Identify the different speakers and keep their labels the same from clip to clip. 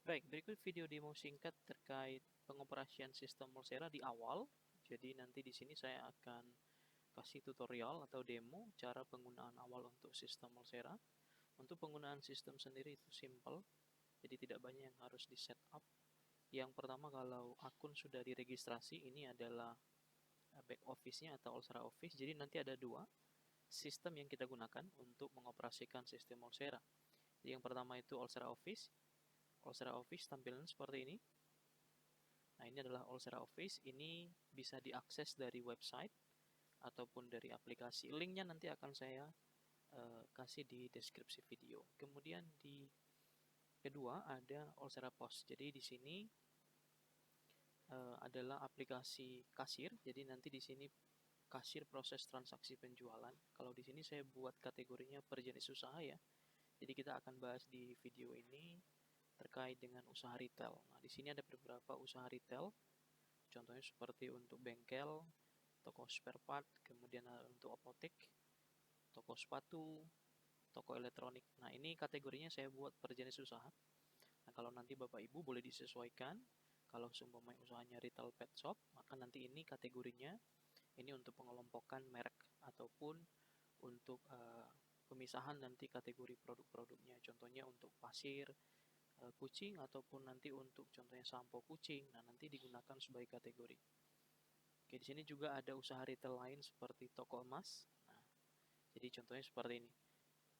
Speaker 1: Baik, berikut video demo singkat terkait pengoperasian sistem Mulsera di awal. Jadi nanti di sini saya akan kasih tutorial atau demo cara penggunaan awal untuk sistem Mulsera. Untuk penggunaan sistem sendiri itu simple, jadi tidak banyak yang harus di setup. Yang pertama, kalau akun sudah diregistrasi, ini adalah back office-nya atau Ulsera Office. Jadi nanti ada dua sistem yang kita gunakan untuk mengoperasikan sistem Mulsera. Jadi yang pertama itu Ulsera Office. Ulsera Office tampilan seperti ini. Nah, ini adalah Ulsera Office. Ini bisa diakses dari website ataupun dari aplikasi. Linknya nanti akan saya kasih di deskripsi video. Kemudian di kedua ada Ulsera Post. Jadi di sini adalah aplikasi kasir. Jadi nanti di sini kasir proses transaksi penjualan. Kalau di sini saya buat kategorinya per jenis usaha ya. Jadi kita akan bahas di video ini terkait dengan usaha retail. Nah, di sini ada beberapa usaha retail. Contohnya seperti untuk bengkel, toko spare part, kemudian untuk apotek, toko sepatu, toko elektronik. Nah, ini kategorinya saya buat per jenis usaha. Nah, kalau nanti Bapak Ibu boleh disesuaikan. Kalau seumpamanya usahanya retail pet shop, maka nanti ini kategorinya ini untuk pengelompokan merek ataupun untuk pemisahan nanti kategori produk-produknya. Contohnya untuk pasir, kucing ataupun nanti untuk contohnya sampo kucing. Nah, nanti digunakan sebagai kategori. Oke, di sini juga ada usaha retail lain seperti toko emas. Nah, jadi contohnya seperti ini.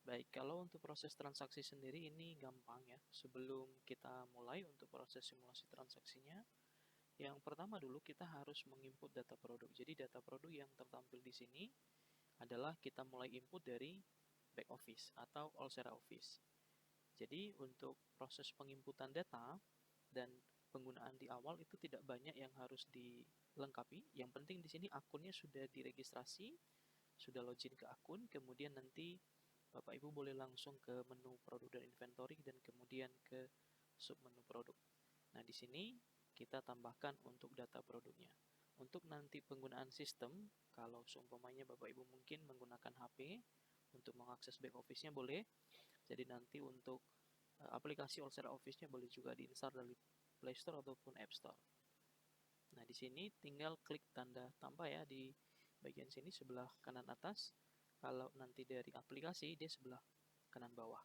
Speaker 1: Baik, kalau untuk proses transaksi sendiri ini gampang ya. Sebelum kita mulai untuk proses simulasi transaksinya, yang pertama dulu kita harus menginput data produk. Jadi data produk yang tertampil di sini adalah kita mulai input dari back office atau Ulsera Office. Jadi untuk proses penginputan data dan penggunaan di awal itu tidak banyak yang harus dilengkapi. Yang penting di sini akunnya sudah diregistrasi, sudah login ke akun, kemudian nanti Bapak Ibu boleh langsung ke menu produk dan inventory dan kemudian ke sub menu produk. Nah, di sini kita tambahkan untuk data produknya. Untuk nanti penggunaan sistem, kalau seumpamanya Bapak Ibu mungkin menggunakan HP untuk mengakses back office-nya boleh. Jadi nanti untuk aplikasi Ulsera Office-nya boleh juga diinstal dari Play Store ataupun App Store. Nah, di sini tinggal klik tanda tambah ya di bagian sini sebelah kanan atas. Kalau nanti dari aplikasi, dia sebelah kanan bawah.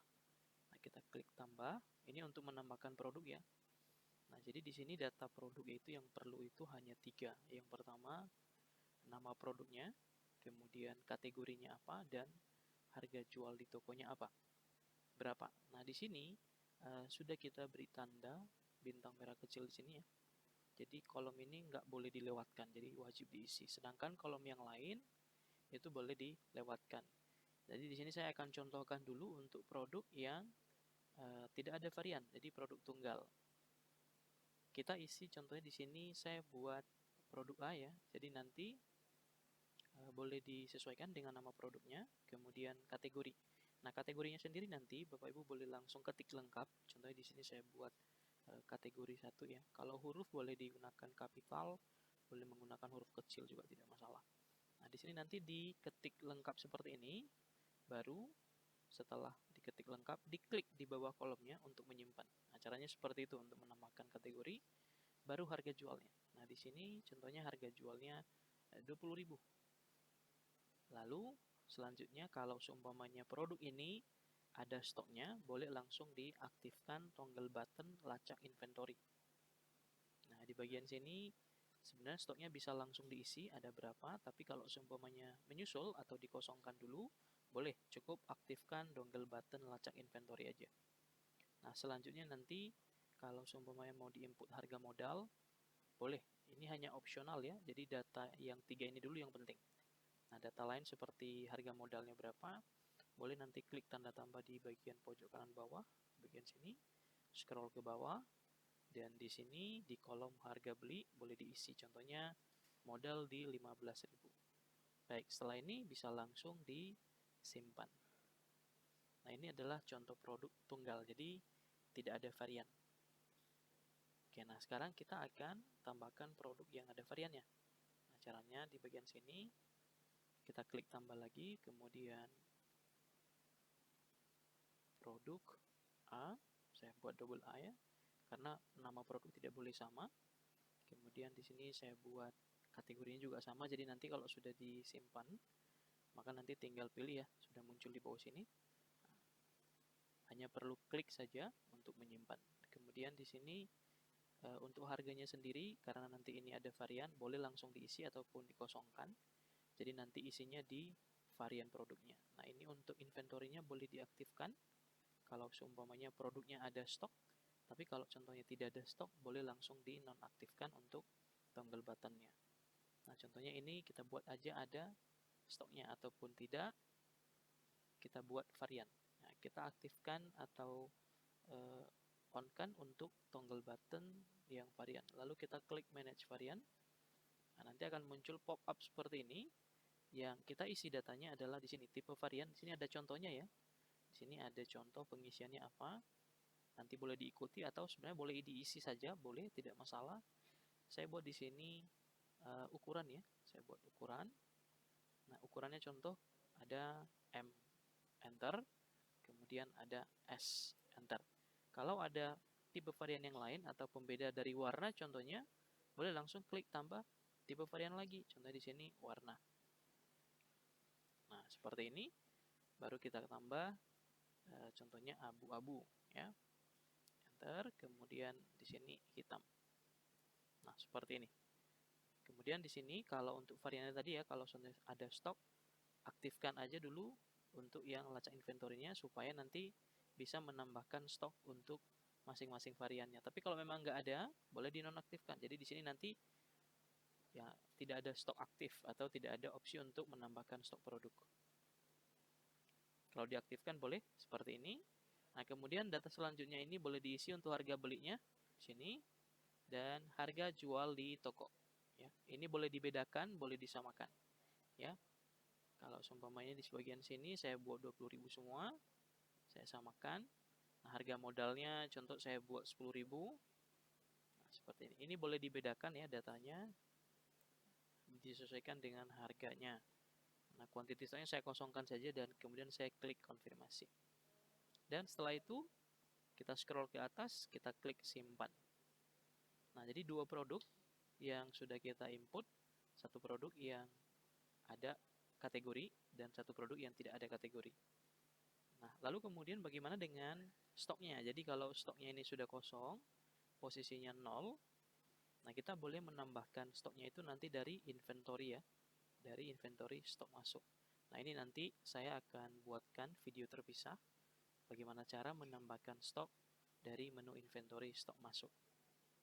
Speaker 1: Nah, kita klik tambah. Ini untuk menambahkan produk ya. Nah, jadi di sini data produk itu yang perlu itu hanya 3. Yang pertama, nama produknya, kemudian kategorinya apa, dan harga jual di tokonya apa. Berapa. Nah, di sini sudah kita beri tanda bintang merah kecil di sini ya. Jadi kolom ini nggak boleh dilewatkan, jadi wajib diisi. Sedangkan kolom yang lain itu boleh dilewatkan. Jadi di sini saya akan contohkan dulu untuk produk yang tidak ada varian, jadi produk tunggal. Kita isi contohnya di sini saya buat produk A ya. Jadi nanti boleh disesuaikan dengan nama produknya, kemudian kategori. Nah, kategorinya sendiri nanti Bapak Ibu boleh langsung ketik lengkap. Contohnya di sini saya buat kategori 1 ya. Kalau huruf boleh digunakan kapital, boleh menggunakan huruf kecil juga tidak masalah. Nah, di sini nanti diketik lengkap seperti ini, baru setelah diketik lengkap, diklik di bawah kolomnya untuk menyimpan. Nah, caranya seperti itu untuk menambahkan kategori, baru harga jualnya. Nah, di sini contohnya harga jualnya 20.000. Lalu selanjutnya kalau seumpamanya produk ini ada stoknya, boleh langsung diaktifkan toggle button lacak inventory. Nah, di bagian sini sebenarnya stoknya bisa langsung diisi, ada berapa, tapi kalau seumpamanya menyusul atau dikosongkan dulu, boleh cukup aktifkan toggle button lacak inventory aja. Nah, selanjutnya nanti kalau seumpamanya mau diinput harga modal, boleh. Ini hanya opsional ya, jadi data yang 3 ini dulu yang penting. Nah, data lain seperti harga modalnya berapa, boleh nanti klik tanda tambah di bagian pojok kanan bawah, bagian sini, scroll ke bawah, dan di sini di kolom harga beli boleh diisi contohnya modal di 15.000. Baik, setelah ini bisa langsung disimpan. Nah, ini adalah contoh produk tunggal, jadi tidak ada varian. Oke, nah sekarang kita akan tambahkan produk yang ada variannya. Nah, caranya di bagian sini kita klik tambah lagi, kemudian produk A, saya buat double A ya, karena nama produk tidak boleh sama. Kemudian di sini saya buat kategorinya juga sama, jadi nanti kalau sudah disimpan, maka nanti tinggal pilih ya, sudah muncul di bawah sini. Hanya perlu klik saja untuk menyimpan. Kemudian di sini untuk harganya sendiri, karena nanti ini ada varian, boleh langsung diisi ataupun dikosongkan. Jadi nanti isinya di varian produknya. Nah, ini untuk inventory-nya boleh diaktifkan kalau seumpamanya produknya ada stok. Tapi kalau contohnya tidak ada stok, boleh langsung dinonaktifkan untuk toggle button-nya. Nah, contohnya ini kita buat aja ada stoknya ataupun tidak, kita buat varian. Nah, kita aktifkan atau on-kan untuk toggle button yang varian. Lalu kita klik manage varian. Nah, nanti akan muncul pop-up seperti ini. Yang kita isi datanya adalah di sini tipe varian. Di sini ada contohnya ya. Di sini ada contoh pengisiannya apa. Nanti boleh diikuti atau sebenarnya boleh diisi saja, boleh, tidak masalah. Saya buat di sini ukuran ya. Saya buat ukuran. Nah, ukurannya contoh ada M, enter. Kemudian ada S, enter. Kalau ada tipe varian yang lain atau pembeda dari warna contohnya, boleh langsung klik tambah tipe varian lagi. Contohnya di sini warna. Nah, seperti ini. Baru kita tambah contohnya abu-abu ya. Enter, kemudian di sini hitam. Nah, seperti ini. Kemudian di sini kalau untuk variannya tadi ya, kalau ada stok, aktifkan aja dulu untuk yang lacak inventory-nya supaya nanti bisa menambahkan stok untuk masing-masing variannya. Tapi kalau memang nggak ada, boleh dinonaktifkan. Jadi di sini nanti ya tidak ada stok aktif atau tidak ada opsi untuk menambahkan stok produk. Kalau diaktifkan boleh seperti ini. Nah, kemudian data selanjutnya ini boleh diisi untuk harga belinya di sini dan harga jual di toko. Ya, ini boleh dibedakan, boleh disamakan. Ya, kalau seumpamanya di sebagian sini saya buat 20.000 semua, saya samakan. Nah, harga modalnya contoh saya buat 10.000. Nah, seperti ini. Ini boleh dibedakan ya datanya, disesuaikan dengan harganya. Nah, quantity stoknya saya kosongkan saja dan kemudian saya klik konfirmasi. Dan setelah itu kita scroll ke atas, kita klik simpan. Nah, jadi dua produk yang sudah kita input, satu produk yang ada kategori dan satu produk yang tidak ada kategori. Nah, lalu kemudian bagaimana dengan stoknya? Jadi kalau stoknya ini sudah kosong, posisinya 0, nah kita boleh menambahkan stoknya itu nanti dari inventory ya, dari inventory stok masuk. Nah, ini nanti saya akan buatkan video terpisah bagaimana cara menambahkan stok dari menu inventory stok masuk.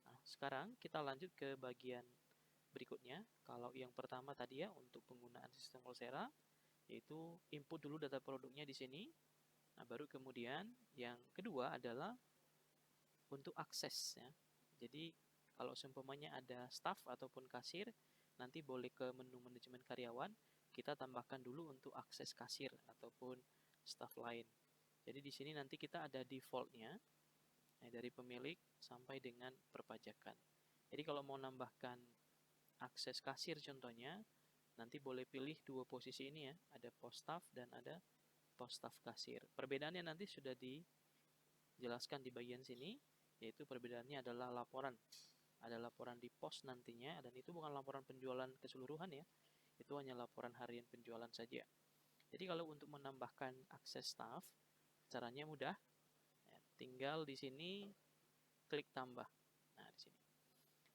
Speaker 1: Nah, sekarang kita lanjut ke bagian berikutnya. Kalau yang pertama tadi ya untuk penggunaan sistem Colsera, yaitu input dulu data produknya di sini. Nah, baru kemudian yang kedua adalah untuk akses ya. Jadi kalau seumpamanya ada staff ataupun kasir, nanti boleh ke menu manajemen karyawan, kita tambahkan dulu untuk akses kasir ataupun staff lain. Jadi di sini nanti kita ada defaultnya ya, dari pemilik sampai dengan perpajakan. Jadi kalau mau nambahkan akses kasir contohnya, nanti boleh pilih dua posisi ini ya, ada post staff dan ada post staff kasir. Perbedaannya nanti sudah dijelaskan di bagian sini, yaitu perbedaannya adalah laporan. Ada laporan di pos nantinya, dan itu bukan laporan penjualan keseluruhan ya, itu hanya laporan harian penjualan saja. Jadi kalau untuk menambahkan akses staff, caranya mudah, ya, tinggal di sini klik tambah. Nah, di sini.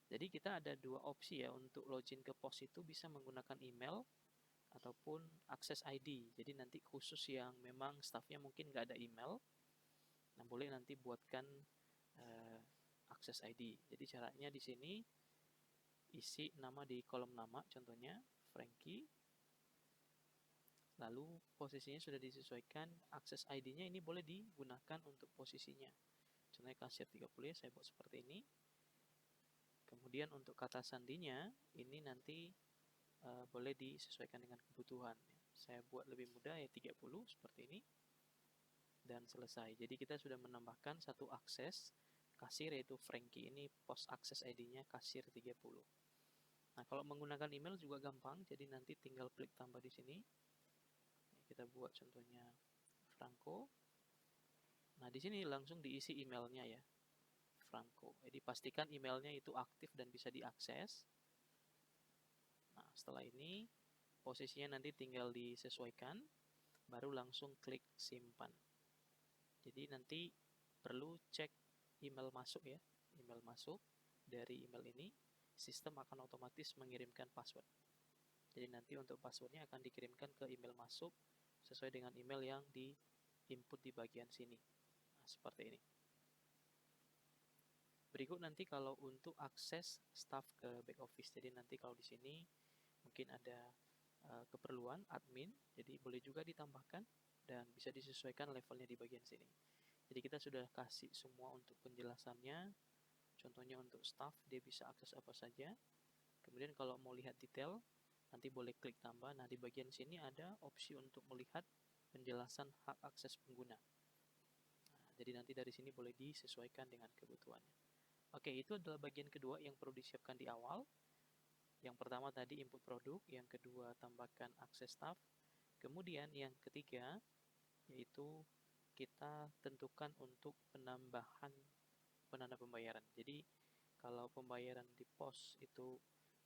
Speaker 1: Jadi kita ada dua opsi ya untuk login ke pos itu, bisa menggunakan email ataupun akses ID. Jadi nanti khusus yang memang staffnya mungkin nggak ada email, nah boleh nanti buatkan akses ID. Jadi caranya di sini isi nama di kolom nama, contohnya Frankie. Lalu posisinya sudah disesuaikan, akses ID-nya ini boleh digunakan untuk posisinya. Contohnya kasir 30 ya, saya buat seperti ini. Kemudian untuk kata sandinya ini nanti boleh disesuaikan dengan kebutuhan. Saya buat lebih mudah ya 30 seperti ini. Dan selesai. Jadi kita sudah menambahkan satu akses kasir yaitu Frankie, ini post akses ID-nya kasir 30. Nah, kalau menggunakan email juga gampang, jadi nanti tinggal klik tambah di sini. Kita buat contohnya Franco. Nah, di sini langsung diisi emailnya ya. Franco. Jadi pastikan emailnya itu aktif dan bisa diakses. Nah, setelah ini posisinya nanti tinggal disesuaikan, baru langsung klik simpan. Jadi nanti perlu cek email masuk ya, email masuk dari email ini, sistem akan otomatis mengirimkan password. Jadi nanti untuk passwordnya akan dikirimkan ke email masuk sesuai dengan email yang di input di bagian sini. Nah, seperti ini. Berikut nanti kalau untuk akses staff ke back office. Jadi nanti kalau di sini mungkin ada keperluan admin, jadi boleh juga ditambahkan dan bisa disesuaikan levelnya di bagian sini. Jadi kita sudah kasih semua untuk penjelasannya. Contohnya untuk staff, dia bisa akses apa saja. Kemudian kalau mau lihat detail, nanti boleh klik tambah. Nah, di bagian sini ada opsi untuk melihat penjelasan hak akses pengguna. Nah, jadi nanti dari sini boleh disesuaikan dengan kebutuhannya. Oke, itu adalah bagian kedua yang perlu disiapkan di awal. Yang pertama tadi input produk, yang kedua tambahkan akses staff. Kemudian yang ketiga yaitu kita tentukan untuk penambahan penanda pembayaran. Jadi kalau pembayaran di pos itu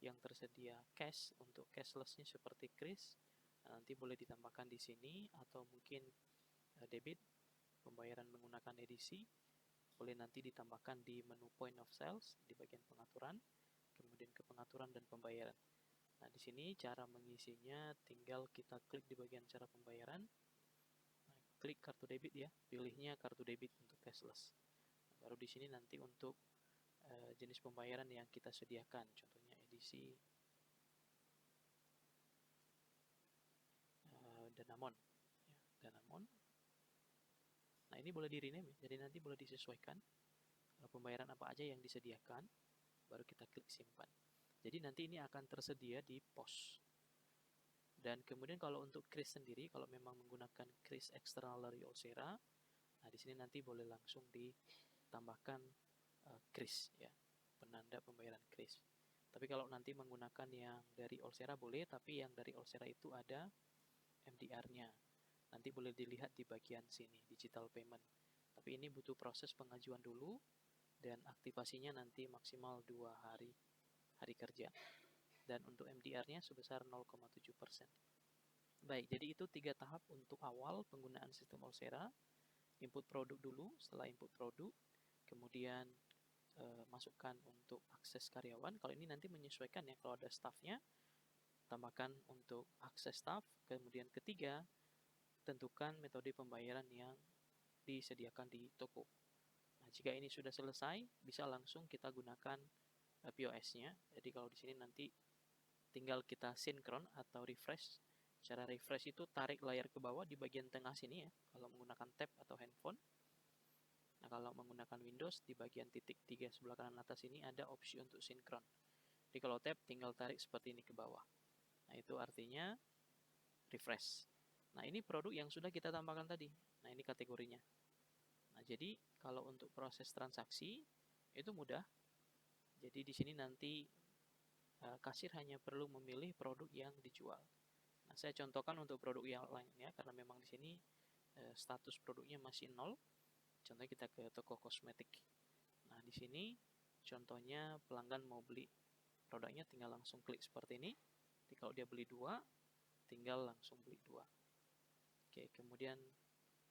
Speaker 1: yang tersedia cash, untuk cashlessnya seperti kris, nanti boleh ditambahkan di sini, atau mungkin debit, pembayaran menggunakan edisi, boleh nanti ditambahkan di menu point of sales di bagian pengaturan, kemudian ke pengaturan dan pembayaran. Nah, di sini cara mengisinya tinggal kita klik di bagian cara pembayaran. Nah, klik kartu debit ya, pilihnya kartu debit untuk cashless. Nah, baru di sini nanti untuk jenis pembayaran yang kita sediakan, contohnya edisi Danamon. Ya, Danamon. Nah, ini boleh di rename ya, jadi nanti boleh disesuaikan pembayaran apa aja yang disediakan, baru kita klik simpan. Jadi nanti ini akan tersedia di pos. Dan kemudian kalau untuk kris sendiri, kalau memang menggunakan kris eksternal dari Olsera, nah di sini nanti boleh langsung ditambahkan kris ya, penanda pembayaran kris. Tapi kalau nanti menggunakan yang dari Olsera boleh, tapi yang dari Olsera itu ada MDR-nya. Nanti boleh dilihat di bagian sini, digital payment. Tapi ini butuh proses pengajuan dulu, dan aktivasinya nanti maksimal 2 hari kerja. Dan untuk MDR-nya sebesar 0,7%. Baik, jadi itu 3 tahap untuk awal penggunaan sistem Olsera. Input produk dulu, setelah input produk, kemudian masukkan untuk akses karyawan. Kalau ini nanti menyesuaikan ya, kalau ada staffnya, tambahkan untuk akses staff. Kemudian ketiga, tentukan metode pembayaran yang disediakan di toko. Nah, jika ini sudah selesai, bisa langsung kita gunakan POS-nya. Jadi kalau di sini nanti tinggal kita sinkron atau refresh. Cara refresh itu tarik layar ke bawah di bagian tengah sini ya, kalau menggunakan tab atau handphone. Nah, kalau menggunakan Windows, di bagian titik 3 sebelah kanan atas ini ada opsi untuk sinkron. Jadi kalau tab, tinggal tarik seperti ini ke bawah. Nah, itu artinya refresh. Nah, ini produk yang sudah kita tambahkan tadi. Nah, ini kategorinya. Nah, jadi kalau untuk proses transaksi itu mudah. Jadi di sini nanti kasir hanya perlu memilih produk yang dijual. Nah, saya contohkan untuk produk yang lainnya karena memang di sini status produknya masih 0. Contohnya kita ke toko kosmetik. Nah, di sini contohnya pelanggan mau beli produknya, tinggal langsung klik seperti ini. Jadi kalau dia beli 2, tinggal langsung beli 2. Oke, kemudian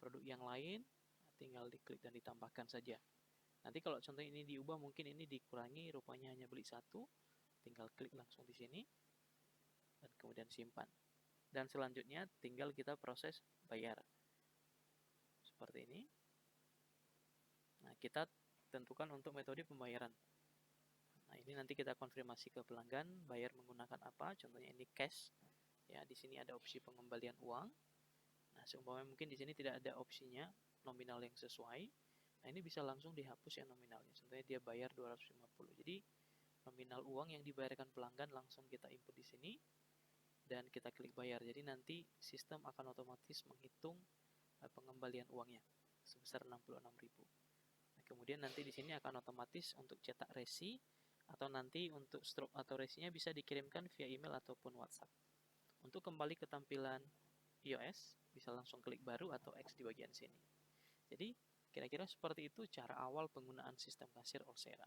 Speaker 1: produk yang lain tinggal diklik dan ditambahkan saja. Nanti kalau contoh ini diubah, mungkin ini dikurangi, rupanya hanya beli 1, tinggal klik langsung di sini dan kemudian simpan. Dan selanjutnya tinggal kita proses bayar. Seperti ini. Nah, kita tentukan untuk metode pembayaran. Nah, ini nanti kita konfirmasi ke pelanggan bayar menggunakan apa. Contohnya ini cash. Ya, di sini ada opsi pengembalian uang. Nah, seumpamanya mungkin di sini tidak ada opsinya nominal yang sesuai. Nah, ini bisa langsung dihapus yang nominalnya. Contohnya dia bayar 250. Jadi nominal uang yang dibayarkan pelanggan langsung kita input di sini dan kita klik bayar. Jadi nanti sistem akan otomatis menghitung pengembalian uangnya sebesar 66.000. Nah, kemudian nanti di sini akan otomatis untuk cetak resi, atau nanti untuk stroke atau resinya bisa dikirimkan via email ataupun WhatsApp. Untuk kembali ke tampilan iOS, bisa langsung klik baru atau X di bagian sini. Jadi Kira-kira seperti itu cara awal penggunaan sistem kasir Oursera.